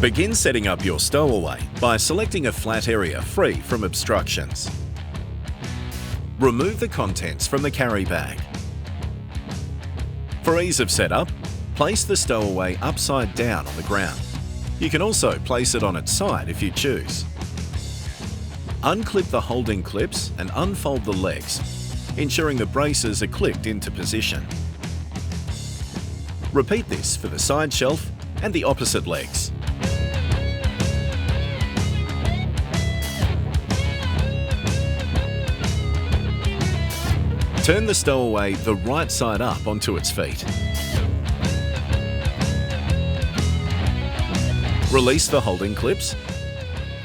Begin setting up your stowaway by selecting a flat area free from obstructions. Remove the contents from the carry bag. For ease of setup, place the stowaway upside down on the ground. You can also place it on its side if you choose. Unclip the holding clips and unfold the legs, ensuring the braces are clipped into position. Repeat this for the side shelf and the opposite legs. Turn the stowaway the right side up onto its feet. Release the holding clips,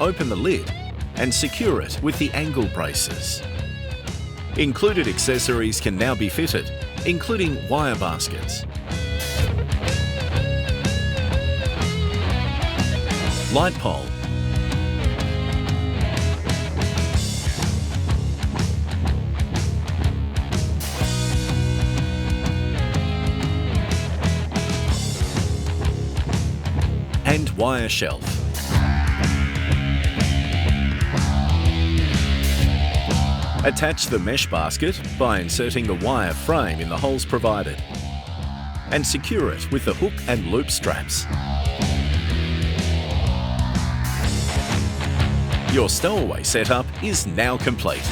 open the lid and secure it with the angle braces. Included accessories can now be fitted, including wire baskets, light pole, and wire shelf. Attach the mesh basket by inserting the wire frame in the holes provided and secure it with the hook and loop straps. Your stowaway setup is now complete.